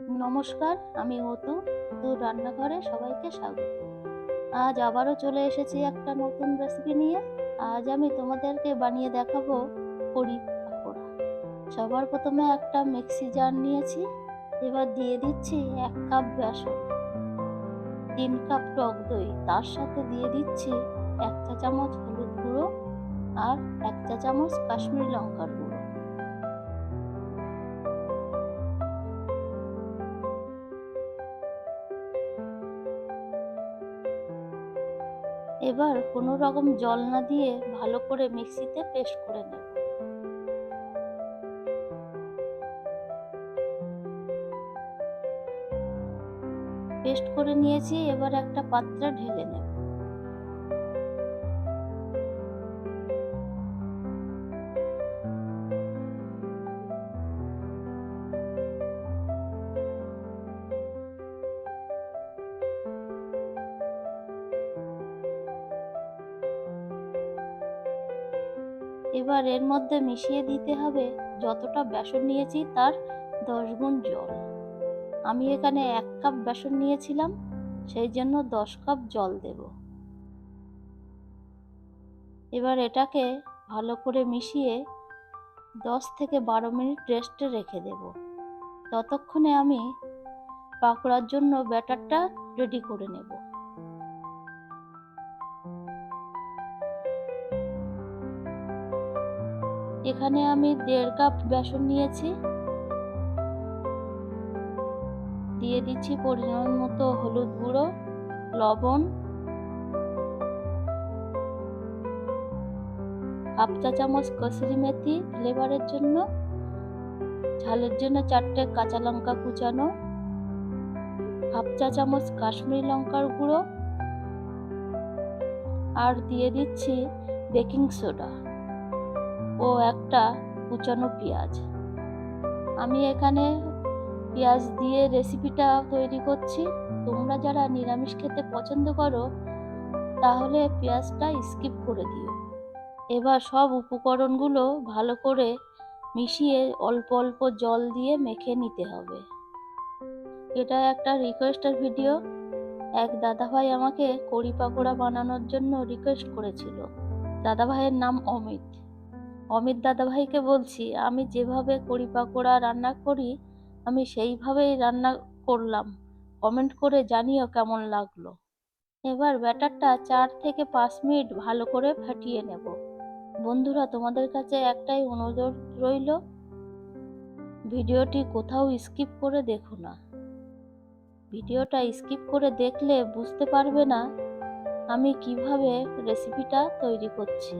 নমস্কার, আমি অতু। রান্নাঘরে সবাইকে স্বাগত। আজ আবারও চলে এসেছি একটা নতুন রেসিপি নিয়ে। আজ আমি তোমাদেরকে বানিয়ে দেখাবো বড়ি পাকোড়া। সবার প্রথমে একটা মিক্সি জার নিয়েছি। এবার দিয়ে দিচ্ছি 1 কাপ বেসন, 3 কাপ টক দই, তার সাথে দিয়ে দিচ্ছি 1 চা চামচ হলুদ গুঁড়ো আর 1 চা চামচ কাশ্মীরি লঙ্কার গুঁড়ো। এবার কোনো রকম জল না দিয়ে ভালো করে মিক্সিতে পেস্ট করে নেব। পেস্ট করে নিয়েছি, এবার একটা পাত্রে ঢেলে নেব। এবার এর মধ্যে মিশিয়ে দিতে হবে যতটা বেসন নিয়েছি তার 10 গুণ জল। আমি এখানে 1 কাপ বেসন নিয়েছিলাম, সেই জন্য 10 কাপ জল দেব। এবার এটাকে ভালো করে মিশিয়ে 10 থেকে 12 মিনিট রেস্টে রেখে দেব। ততক্ষণে আমি পাকোড়ার জন্য ব্যাটারটা রেডি করে নেব। এখানে আমি 1.5 কাপ বেসন নিয়েছি। দিয়ে দিচ্ছি পরিমাণ মতো হলুদ গুঁড়ো, লবণ, হাফ চা চামচ কসুরি মেথি ফ্লেভারের জন্য, ঝালের জন্য 4টে কাঁচা লঙ্কা কুচানো, হাফ চা চামচ কাশ্মীরি লঙ্কার গুঁড়ো, আর দিয়ে দিচ্ছি বেকিং সোডা ও একটা কুচানো পেঁয়াজ। আমি এখানে পেঁয়াজ দিয়ে রেসিপিটা তৈরি করছি। তোমরা যারা নিরামিষ খেতে পছন্দ করো তাহলে পেঁয়াজটা স্কিপ করে দিও। এবার সব উপকরণগুলো ভালো করে মিশিয়ে অল্প অল্প জল দিয়ে মেখে নিতে হবে। এটা একটা রিকোয়েস্টের ভিডিও। এক দাদাভাই আমাকে কড়ি পাকোড়া বানানোর জন্য রিকোয়েস্ট করেছিল। দাদাভাইয়ের নাম অমিত। অমিত দাদাভাইকে বলছি, আমি যেভাবে কড়ি পাকোড়া রান্না করি আমি সেইভাবেই রান্না করলাম, কমেন্ট করে জানিও কেমন লাগলো। এবার ব্যাটারটা 4 থেকে 5 মিনিট ভালো করে ফাটিয়ে নেব। বন্ধুরা, তোমাদের কাছে একটাই অনুরোধ রইল, ভিডিওটি কোথাও স্কিপ করে দেখো না। ভিডিওটা স্কিপ করে দেখলে বুঝতে পারবে না আমি কিভাবে রেসিপিটা তৈরি করছি।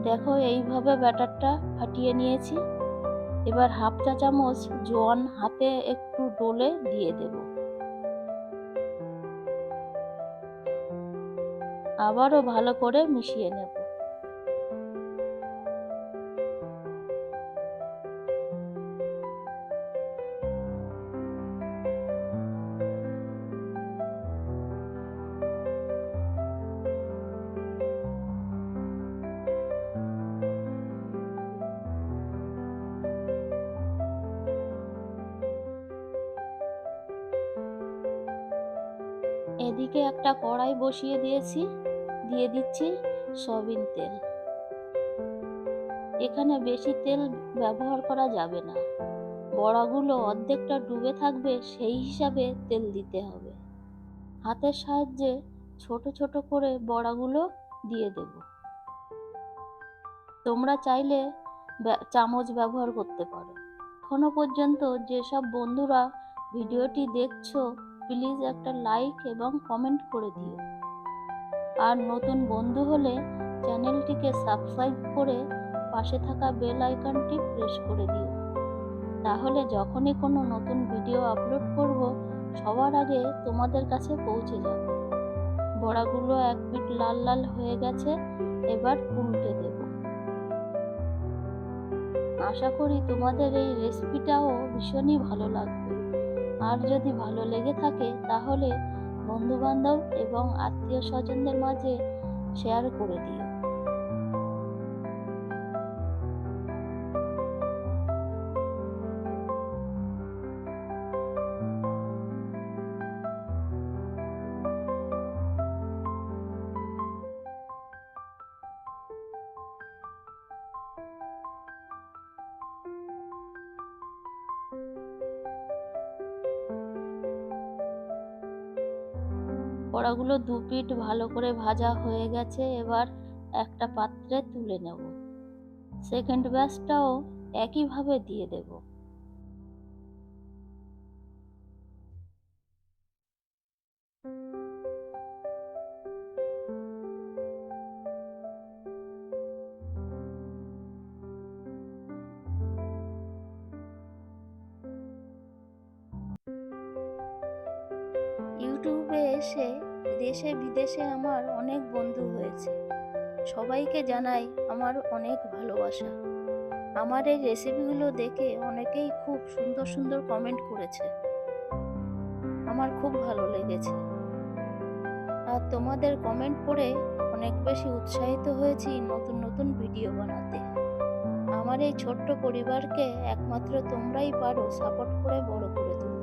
দেখো, এইভাবে ব্যাটারটা ফাটিয়ে নিয়েছি। এবার হাফ চা চামচ জোয়ান হাতে একটু ডলে দিয়ে দেব। আবারও ভালো করে মিশিয়ে নেব। এদিকে একটা কড়াই বসিয়ে দিয়েছি, দিয়ে দিচ্ছি সয়াবিন তেল। এখানে বেশি তেল ব্যবহার করা যাবে না, বড়াগুলো অর্ধেকটা ডুবে থাকবে সেই হিসাবে তেল দিতে হবে। হাতের সাহায্যে ছোট ছোট করে বড়াগুলো দিয়ে দেব। তোমরা চাইলে চামচ ব্যবহার করতে পারো। এখনো পর্যন্ত যেসব বন্ধুরা ভিডিওটি দেখছো প্লিজ একটা লাইক এবং কমেন্ট করে দিও। আর নতুন বন্ধু হলে চ্যানেলটিকে সাবস্ক্রাইব করে পাশে থাকা বেল আইকনটি প্রেস করে দিও। তাহলে যখনই কোনো নতুন ভিডিও আপলোড করব সবার আগে তোমাদের কাছে পৌঁছে যাবে। বড়াগুলো এক পিঠ লাল লাল হয়ে গেছে, এবার উল্টে দেব। আশা করি তোমাদের এই রেসিপিটাও ভীষণই ভালো লাগবে। আর যদি ভালো লেগে থাকে তাহলে বন্ধুবান্ধব এবং আত্মীয় স্বজনদের মাঝে শেয়ার করে দিও। বড়াগুলো দু পিঠ ভালো করে ভাজা হয়ে গেছে, এবার একটা পাত্রে তুলে নেব। সেকেন্ড ব্যাচটাও একইভাবে দিয়ে দেব। ইউটিউবে এসে দেশে বিদেশে আমার অনেক বন্ধু হয়েছে। সবাইকে জানাই আমার অনেক ভালোবাসা। আমার এই রেসিপিগুলো দেখে অনেকেই খুব সুন্দর সুন্দর কমেন্ট করেছে। আমার খুব ভালো লেগেছে। আর তোমাদের কমেন্ট পড়ে অনেক বেশি উৎসাহিত হয়েছি নতুন নতুন ভিডিও বানাতে। আমার এই ছোট্ট পরিবারকে একমাত্র তোমরাই পারো সাপোর্ট করে বড় করে তুলতে।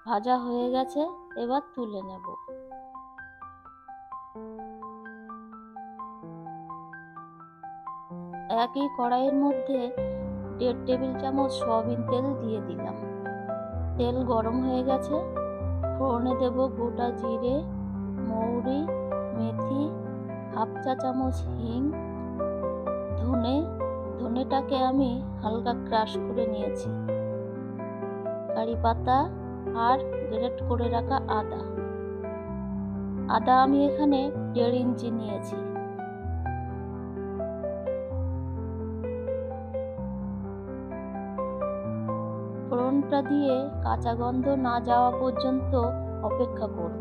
ভাজা হয়ে গেছে, এবার তুলে নেব। একই কড়াইয়ের মধ্যে 1.5 টেবিল চামচ সয়াবিন তেল দিয়ে দিলাম। তেল গরম হয়ে গেছে, ফোড়নে দেব গোটা জিরে, মৌরি, মেথি, হাফ চা চামচ হিং, ধনেটাকে আমি হালকা ক্রাশ করে নিয়েছি, কারি পাতা আর গ্রেট করে রাখা আদা আমি এখানে 1.5 ইঞ্চি নিয়েছি। ফোড়নটা দিয়ে কাঁচা গন্ধ না যাওয়া পর্যন্ত অপেক্ষা করব।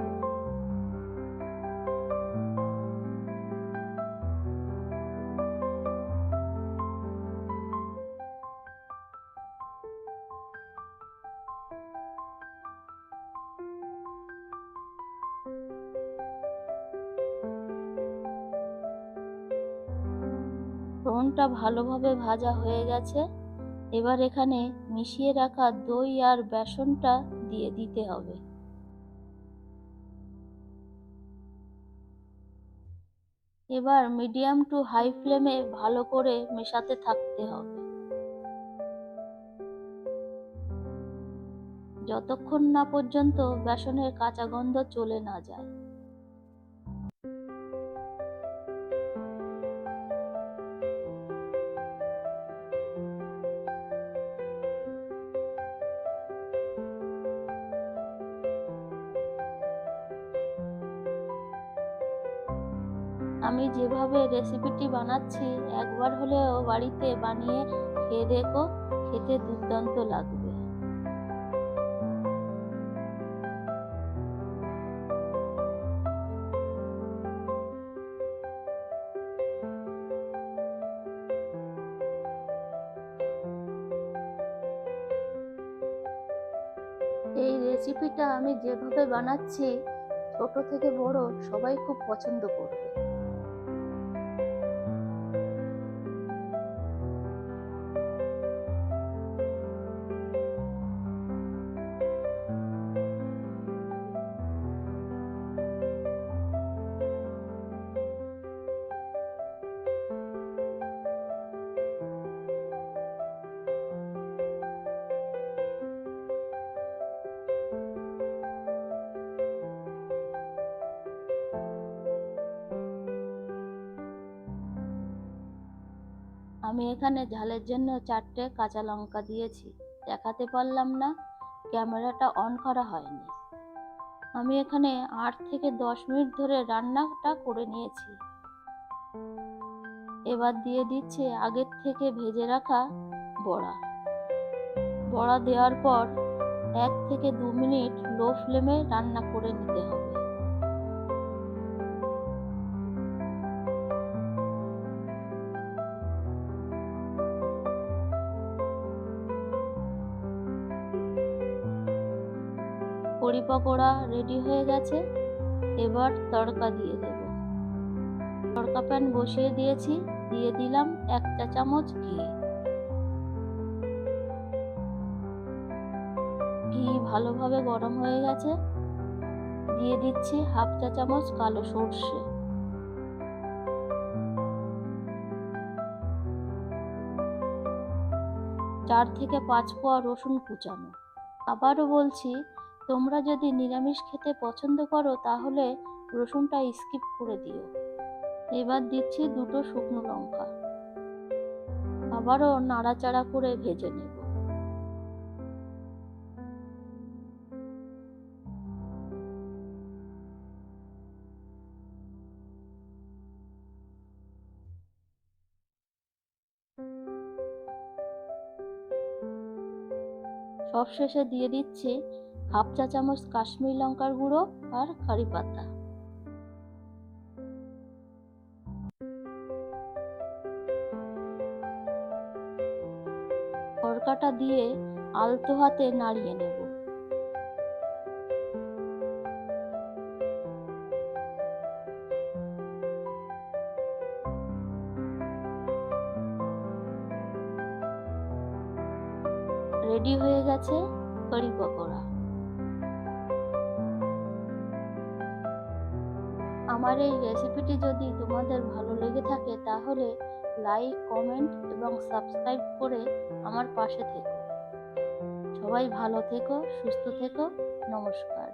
ফোড়নটা ভালোভাবে ভাজা হয়ে গেছে, এবার এখানে মিশিয়ে রাখা দই আর বেসনটা দিয়ে দিতে হবে। এবার মিডিয়াম টু হাই ফ্লেমে ভালো করে মেশাতে থাকতে হবে যতক্ষণ না পর্যন্ত বেসনের কাঁচা গন্ধ চলে না যায়। আমি যেভাবে রেসিপিটি বানাচ্ছি একবার হলেও বাড়িতে বানিয়ে খেয়ে দেখো, খেতে দুর্দান্ত লাগবে। এই রেসিপিটা আমি যেভাবে বানাচ্ছি ছোট থেকে বড় সবাই খুব পছন্দ করবে। আমি এখানে ঝালের জন্য 4টে কাঁচা লঙ্কা দিয়েছি, দেখাতে পারলাম না, ক্যামেরাটা অন করা হয়নি। আমি এখানে 8 থেকে 10 মিনিট ধরে রান্নাটা করে নিয়েছি। এবার দিয়ে দিচ্ছি আগের থেকে ভেজে রাখা বড়া। বড়া দেওয়ার পর 1 থেকে 2 মিনিট লো ফ্লেমে রান্না করে নিতে হবে। বড়ি পকোড়া রেডি হয়ে গেছে। এবার তড়কা দিয়ে দেব। তড়কা প্যান বসিয়ে দিয়েছি, দিয়ে দিলাম 1 চা চামচ ঘি। ঘি ভালোভাবে গরম হয়ে গেছে, দিয়ে দিচ্ছি 1/2 চা চামচ কালো সর্ষে। চার থেকে 5 কোয়া রসুন কুচানো। আবারও বলছি, তোমরা যদি নিরামিষ খেতে পছন্দ করো তাহলে রসুনটা স্কিপ করে দিও। এবার দিচ্ছি 2টো শুকনো লঙ্কা। আবারও নাড়াচাড়া করে ভেজে নেব। সবশেষে দিয়ে দিচ্ছি 1/2 চা চামচ কাশ্মীরি লঙ্কার গুঁড়ো আর কারি পাতা। তড়কাটা দিয়ে আলতো হাতে নাড়িয়ে নেব। রেডি হয়ে গেছে কারি পকোড়া। আমার এই রেসিপিটি যদি তোমাদের ভালো লেগে থাকে তাহলে লাইক, কমেন্ট এবং সাবস্ক্রাইব করে আমার পাশে থেকো। সবাই ভালো থেকো, সুস্থ থেকো। নমস্কার।